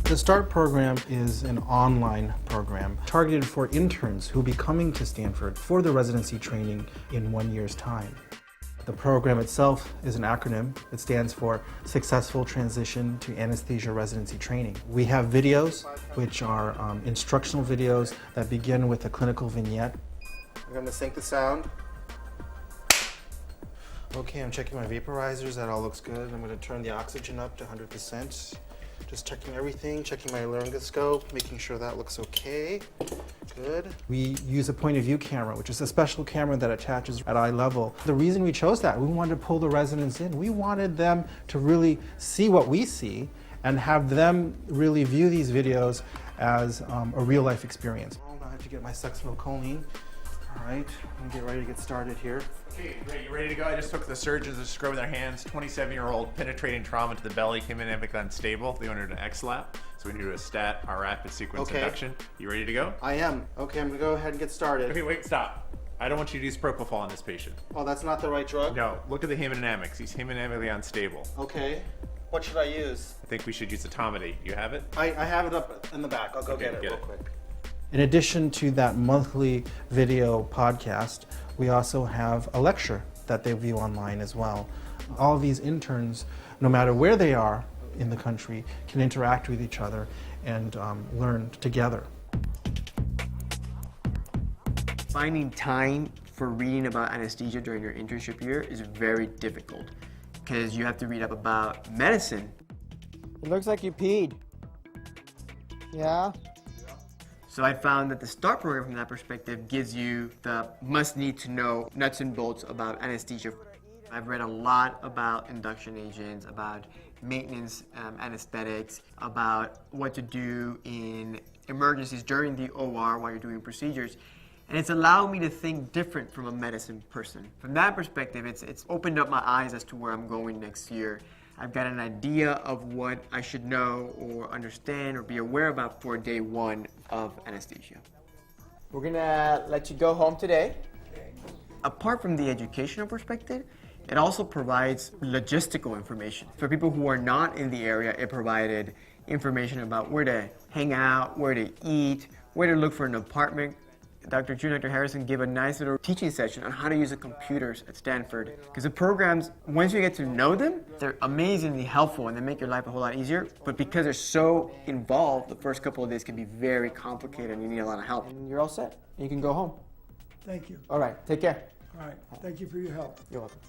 The START program is an online program targeted for interns who will be coming to Stanford for the residency training in 1 year's time. The program itself is an acronym. It stands for Successful Transition to Anesthesia Residency Training. We have videos, which are instructional videos that begin with a clinical vignette. I'm going to sync the sound. Okay, I'm checking my vaporizers. That all looks good. I'm going to turn the oxygen up to 100%. Just checking everything, checking my laryngoscope, making sure that looks okay. Good. We use a point of view camera, which is a special camera that attaches at eye level. The reason we chose that, we wanted to pull the residents in. We wanted them to really see what we see and have them really view these videos as a real life experience. I have to get my succinylcholine. All right, I'm gonna get ready to get started here. Okay, great, you ready to go? I just took the surgeons to scrub their hands. 27-year-old penetrating trauma to the belly, hemodynamically unstable. They wanted an X-lap, so we need to do a STAT, our rapid sequence induction. You ready to go? I am. Okay, I'm gonna go ahead and get started. Okay, wait, stop. I don't want you to use propofol on this patient. Oh, that's not the right drug? No, look at the hemodynamics. He's hemodynamically unstable. Okay. What should I use? I think we should use etomidate. You have it? I have it up in the back. I'll go get it real quick. In addition to that monthly video podcast, we also have a lecture that they view online as well. All of these interns, no matter where they are in the country, can interact with each other and learn together. Finding time for reading about anesthesia during your internship year is very difficult because you have to read up about medicine. It looks like you peed. Yeah? So I found that the START program from that perspective gives you the must-need-to-know nuts and bolts about anesthesia. I've read a lot about induction agents, about maintenance anesthetics, about what to do in emergencies during the OR while you're doing procedures. And it's allowed me to think different from a medicine person. From that perspective, it's opened up my eyes as to where I'm going next year. I've got an idea of what I should know or understand or be aware about for day one of anesthesia. We're gonna let you go home today. Apart from the educational perspective, it also provides logistical information. For people who are not in the area, it provided information about where to hang out, where to eat, where to look for an apartment. Dr. June and Dr. Harrison gave a nice little teaching session on how to use the computers at Stanford. Because the programs, once you get to know them, they're amazingly helpful and they make your life a whole lot easier. But because they're so involved, the first couple of days can be very complicated and you need a lot of help. And you're all set. You can go home. Thank you. All right, take care. All right. Thank you for your help. You're welcome.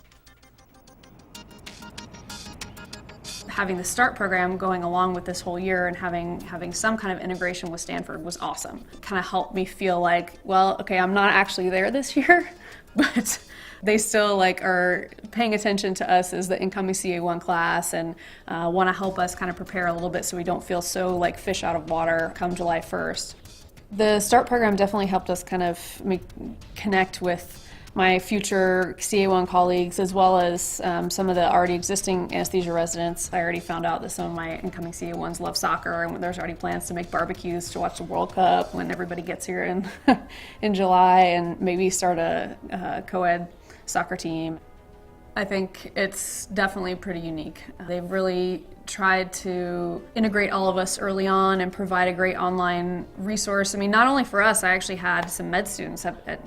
Having the START program going along with this whole year and having some kind of integration with Stanford was awesome. Kind of helped me feel like, well, okay, I'm not actually there this year, but they still are paying attention to us as the incoming CA1 class and want to help us kind of prepare a little bit so we don't feel so like fish out of water come July 1st. The START program definitely helped us kind of connect with my future CA1 colleagues, as well as some of the already existing anesthesia residents. I already found out that some of my incoming CA1s love soccer, and there's already plans to make barbecues to watch the World Cup when everybody gets here in July, and maybe start a co-ed soccer team. I think it's definitely pretty unique. They've really tried to integrate all of us early on and provide a great online resource. I mean, not only for us, I actually had some med students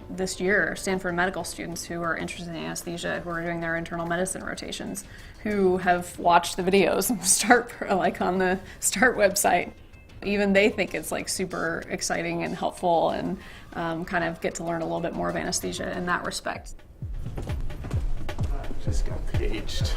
this year, Stanford medical students who are interested in anesthesia, who are doing their internal medicine rotations, who have watched the videos on the START website. Even they think it's super exciting and helpful and kind of get to learn a little bit more of anesthesia in that respect. Just got paged.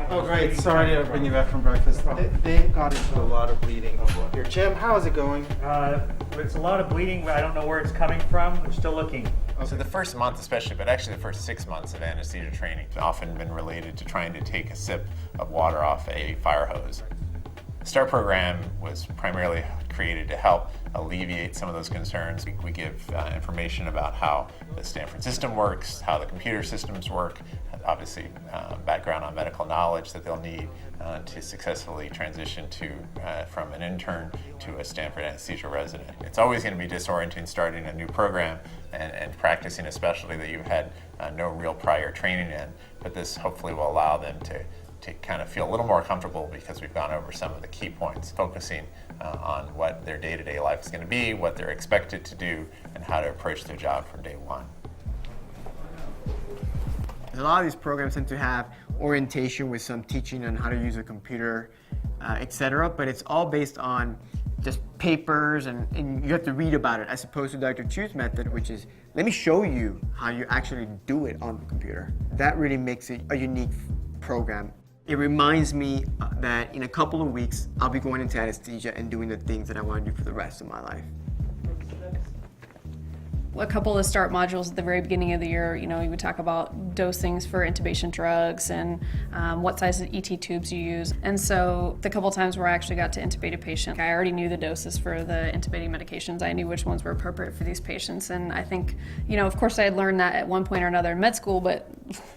Oh, great. Sorry to bring you back from breakfast. They got into a lot of bleeding. Here, Jim, how is it going? It's a lot of bleeding, but I don't know where it's coming from. We're still looking. So the first month especially, but actually the first 6 months of anesthesia training has often been related to trying to take a sip of water off a fire hose. The START program was primarily created to help alleviate some of those concerns. We give information about how the Stanford system works, how the computer systems work, obviously background on medical knowledge that they'll need to successfully transition from an intern to a Stanford anesthesia resident. It's always going to be disorienting starting a new program and practicing a specialty that you've had no real prior training in, but this hopefully will allow them to kind of feel a little more comfortable because we've gone over some of the key points, focusing on what their day-to-day life is going to be, what they're expected to do, and how to approach their job from day one. A lot of these programs tend to have orientation with some teaching on how to use a computer, etc., but it's all based on just papers and you have to read about it, as opposed to Dr. Chu's method, which is, let me show you how you actually do it on the computer. That really makes it a unique program. It reminds me that in a couple of weeks, I'll be going into anesthesia and doing the things that I want to do for the rest of my life. A couple of the START modules at the very beginning of the year, you know, we would talk about dosings for intubation drugs and what size of ET tubes you use. And so the couple times where I actually got to intubate a patient, I already knew the doses for the intubating medications. I knew which ones were appropriate for these patients. And I think, you know, of course I had learned that at one point or another in med school, but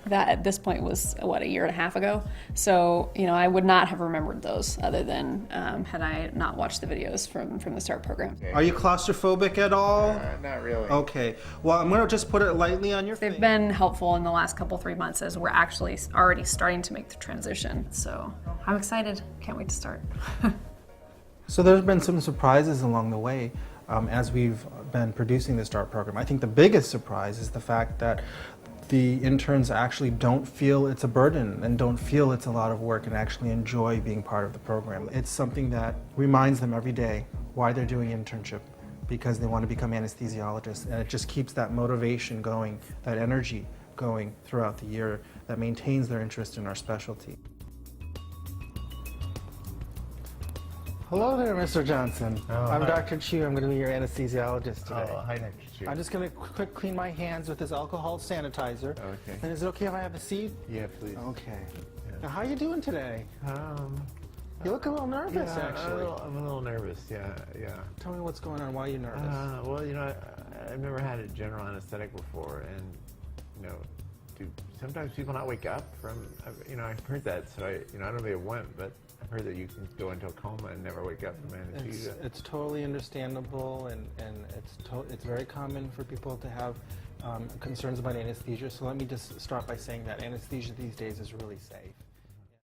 that at this point was, what, a year and a half ago? So, you know, I would not have remembered those other than had I not watched the videos from the START program. Are you claustrophobic at all? Not really. Okay. Well, I'm going to just put it lightly on your face. They've been helpful in the last couple, 3 months as we're actually already starting to make the transition. So I'm excited. Can't wait to start. So there's been some surprises along the way as we've been producing the START program. I think the biggest surprise is the fact that the interns actually don't feel it's a burden and don't feel it's a lot of work and actually enjoy being part of the program. It's something that reminds them every day why they're doing internship, because they want to become anesthesiologists, and it just keeps that motivation going, that energy going throughout the year that maintains their interest in our specialty. Hello there, Mr. Johnson. I'm Dr. Chu. I'm going to be your anesthesiologist today. Hi, Dr. Chu. I'm just going to quick clean my hands with this alcohol sanitizer. Okay. And is it okay if I have a seat? Yeah, please. Okay. Now, how are you doing today? You look a little nervous, actually. I'm a little nervous, yeah. Tell me what's going on. Why are you nervous? Well, you know, I've never had a general anesthetic before, and, you know, do sometimes people not wake up from, you know, I've heard that, so I don't know if it went, but I've heard that you can go into a coma and never wake up from anesthesia. It's totally understandable, and it's very common for people to have concerns about anesthesia. So let me just start by saying that anesthesia these days is really safe.